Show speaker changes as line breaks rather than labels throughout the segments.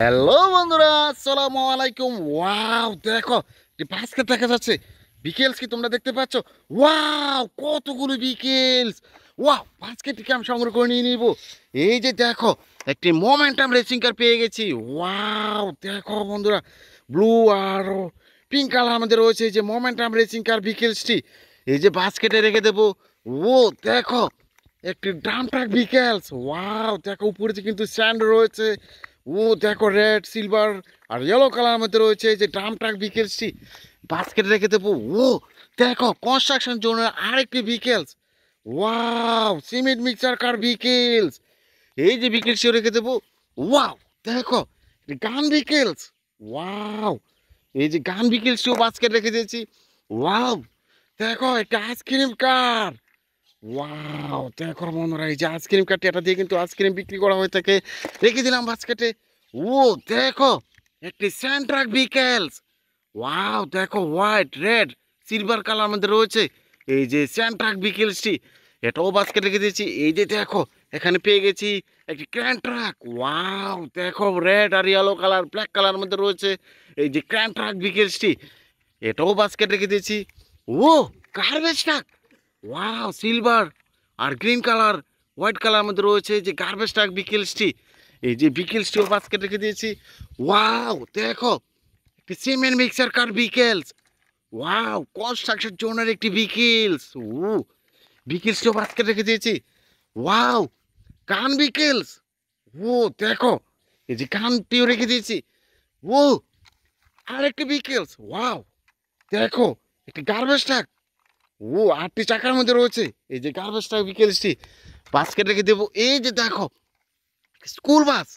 Hello বন্ধুরা, আসসালামু আলাইকুম। ওয়াও, দেখো বাস্কেট দেখা যাচ্ছে। বিকেলস কি তোমরা দেখতে পাচ্ছ? ওয়াও, কতগুলো বিকেলস। ওয়াও, বাস্কেটটিকে আমি সংগ্রহ করে নিয়ে নিব। এই যে দেখো, একটি মোমেন্টাম রেসিং কার পেয়ে গেছি। ওয়াও, দেখো বন্ধুরা, ব্লু আর পিঙ্ক কালার আমাদের রয়েছে। এই যে মোমেন্টাম রেসিং কার বিকেলসটি এই যে বাস্কেটে রেখে দেবো। ও দেখো, একটি ড্রাম ট্রাক বিকেলস। ওয়াও, দেখো উপরে কিন্তু স্ট্যান্ড রয়েছে। ও দেখো, রেড সিলভার আর ইয়েলো কালার মধ্যে রয়েছে। এই যে ড্রাম ট্রাক বিকেলসটি বাস্কেটে রেখে দেবো। ও দেখো, কনস্ট্রাকশন জোনের আরেকটি বিকেলস। ওয়াও, সিমেন্ট মিক্সার কার বিকেলস। এই যে বিকেলসটিও রেখে দেবো। ওয়াও, দেখো গান বিকেলস। ওয়াও, এই যে গান বিকেলসটিও বাস্কেট রেখে দিয়েছি। ওয়াও, দেখো একটা আইসক্রিম কার। ওয়াও, দেখো বন্ধুরা, এই যে আইসক্রিম কার্ডটি, এটা দিয়ে কিন্তু আইসক্রিম বিক্রি করা হয়ে থাকে। রেখে দিলাম বাস্কেটে। ও দেখো, একটি স্যান্ট্রাক বিকেলস। ওয়াও, দেখো হোয়াইট রেড সিলভার কালার মধ্যে রয়েছে। এই যে স্যান্ট্রাক বিকেলসটি, এটাও বাস্কেট রেখে দিয়েছি। এই যে দেখো, এখানে পেয়ে গেছি একটি ক্র্যান ট্রাক। ওয়াও, দেখো রেড আর ইয়েলো কালার ব্ল্যাক কালার মধ্যে রয়েছে। এই যে ক্র্যান ট্রাক বিকেলসটি, এটাও বাস্কেট রেখে দিয়েছি। ও গার্বেজ ট্রাক। ওয়াও, সিলভার আর গ্রিন কালার হোয়াইট কালার মধ্যে রয়েছে যে গার্বেজ ট্রাক বিকেলসটি। এই যে বিকেলসটিও বাস্কেট রেখে দিয়েছি। ওয়াও, দেখো একটি সিমেন্ট মিক্সার কার বিকেলস। ওয়াও, কনস্ট্রাকশন জোনের একটি বিকেলস। ও বিকেলসটিও বাস্কেট রেখে দিয়েছি। ওয়াও, কান বিকেলস। ও দেখো, এই যে কানটিও রেখে দিয়েছি। ও আরেকটি বিকেলস। ওয়াও, দেখো একটি গার্বেজ ট্রাক। ও ৮টি চাকার মধ্যে রয়েছে। এই যে গার্বেজটা বিকেলসটি বাস্কেট রেখে দেবো। এই যে দেখো, স্কুল বাস।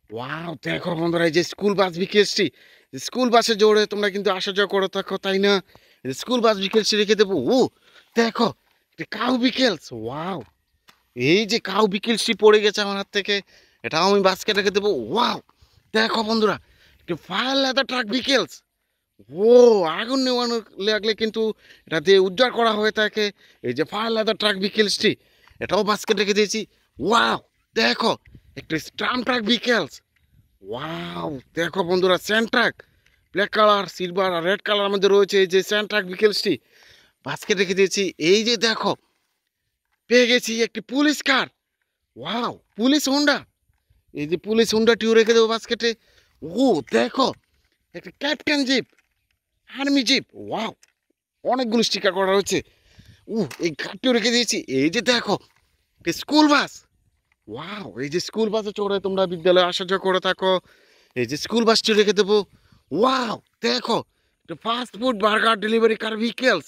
ওয়াও, দেখো বন্ধুরা, এই যে স্কুল বাস বিকেলসটি, স্কুল বাসে জোরে তোমরা কিন্তু আসা যাওয়া করে থাকো, তাই না? এই যে স্কুল বাস বিকেলসটি রেখে দেবো। ও দেখো, একটা কাউ বিকেলস। ওয়াও, এই যে কাউ বিকেলসটি পড়ে গেছে আমার হাত থেকে, এটাও আমি বাস্কেট রেখে দেবো। ওয়াও, দেখো বন্ধুরা, একটা ফায়ার লেদার ট্রাক বিকেলস। ও আগুন নেওয়ানো লাগলে কিন্তু এটা দিয়ে উদ্ধার করা হয়ে থাকে। এই যে ফায়ার লেদার ট্রাক বিকেলসটি, এটাও বাস্কেট রেখে দিয়েছি। ওয়াও, দেখো একটি স্ট্রাম ট্রাক বিকেলস। ওয়াও, দেখো বন্ধুরা, sand truck black colour silver আর রেড কালার মধ্যে রয়েছে। এই যে স্যান্ড ট্রাক বিকেলসটি বাস্কেট রেখে দিয়েছি। এই যে দেখো, পেয়ে গেছি একটি পুলিশ কার। Wow, police Honda. এই যে পুলিশ হুন্ডাটিও রেখে দেবো বাস্কেটে। ও দেখো, একটা captain jeep, army jeep. Wow, অনেকগুলো স্টিকার করা রয়েছে। এই কার্ডটিও রেখে দিয়েছি। এই যে দেখো, স্কুল বাস। ওয়াও, এই যে স্কুল বাসে চড়ে তোমরা বিদ্যালয়ে আসা যাওয়া করে থাকো। এই যে স্কুল বাসটি রেখে দেবো। ওয়াও, দেখো ফাস্ট ফুড বার্গার ডেলিভারি কার ভিকেলস।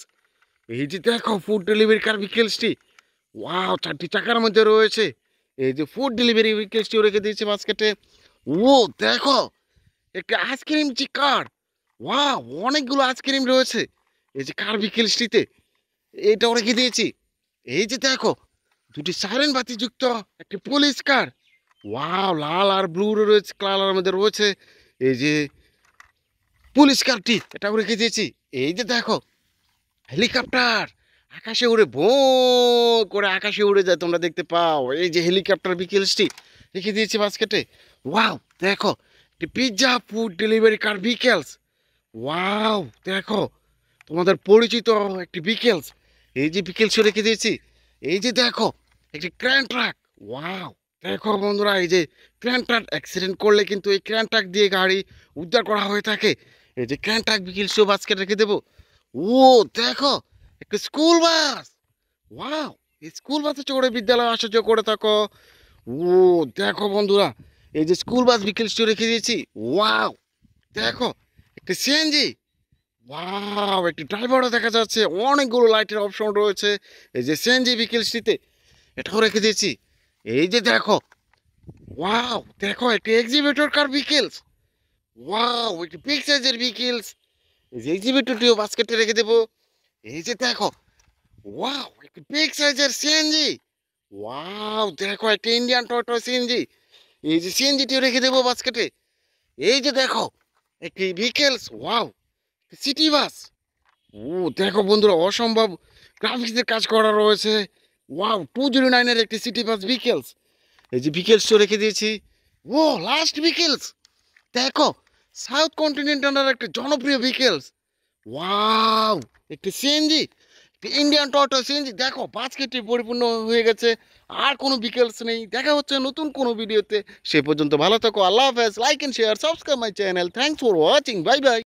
এই যে দেখো, ফুড ডেলিভারি কার ভিকেলসটি। ওয়াও, 4টি চাকার মধ্যে রয়েছে। এই যে ফুড ডেলিভারি ভিকেলসটিও রেখে দিয়েছে বাস্কেটে। ও দেখো, একটা আইসক্রিম কার। ওয়াও, অনেকগুলো আইসক্রিম রয়েছে এই যে কার ভিকেলসটিতে, এইটাও রেখে দিয়েছি। এই যে দেখো, দুটি সাইরেন বাতি যুক্ত একটি পুলিশ কার। ওয়াও, লাল আর ব্লু রয়েছে কালার মধ্যে রয়েছে। এই যে পুলিশ কারটি, এটাও রেখে দিয়েছি। এই যে দেখো, হেলিকপ্টার আকাশে উড়ে ভো করে আকাশে উড়ে যায়, তোমরা দেখতে পাও। এই যে হেলিকপ্টার বিকেলসটি রেখে দিয়েছি বাস্কেটে। ওয়াও, দেখো একটি পিৎজা ফুড ডেলিভারি কার বিকেলস। ওয়াও, দেখো তোমাদের পরিচিত একটি বিকেলস। এই যে বিকেলসও রেখে দিয়েছি। এই যে দেখো, একটি ক্র্যান ট্রাক। ওয়াও, দেখো বন্ধুরা, এই যে ক্র্যান ট্রাক অ্যাক্সিডেন্ট করলে কিন্তু এই ক্র্যান ট্রাক দিয়ে গাড়ি উদ্ধার করা হয়ে থাকে। এই যে ক্র্যান ট্রাক বিকেলসও বাস্কেট রেখে দেবো। ও দেখো, একটা স্কুল বাস। ওয়াও, এই স্কুল বাসে চড়ে বিদ্যালয়ে আসা যাওয়া করে থাকো। ও দেখো বন্ধুরা, এই যে স্কুল বাস বিকেলসটিও রেখে দিয়েছি। ওয়াও, দেখো একটা সিএনজি। ওয়াও, একটি ড্রাইভারও দেখা যাচ্ছে। অনেকগুলো লাইটের অপশন রয়েছে এই যে সিএনজি বিকেলসটিতে, এটাও রেখে দিয়েছি। এই যে দেখো, ওয়াও, দেখো একটি এক্সিবিটর কার বিকেলস। ওয়াও, একটি বিগ সাইজের বিকেলস। এই যে এক্সিবিটরটিও বাস্কেটে রেখে দেবো। এই যে দেখো, ওয়াও, একটি বিগ সাইজের সিএনজি। ওয়াও, দেখো একটা ইন্ডিয়ান টয়টা সিএনজি। এই যে সিএনজিটিও রেখে দেবো বাস্কেটে। এই যে দেখো, একটি বিকেলস। Wow, city bus. ও দেখো বন্ধুরা, অসম্ভব গ্রাফিক্সের কাজ করা রয়েছে। ওয়াও, 209-এর একটি সিটি বাস বিকেলস। এই যে বিকেলসও রেখে দিয়েছি। ও লাস্ট বিকেলস। দেখো সাউথ কন্টিনেন্টালের একটা জনপ্রিয় ভেহিকেলস। ওয়াও, একটি সিএনজি, একটি ইন্ডিয়ান টয়োটা সিএনজি। দেখো বাস্কেটটি পরিপূর্ণ হয়ে গেছে, আর কোনো ভেহিকেলস নেই। দেখা হচ্ছে নতুন কোনো ভিডিওতে, সে পর্যন্ত ভালো থাকো, আল্লাহ হাফেজ। Like and share, subscribe my channel. Thanks for watching, bye by.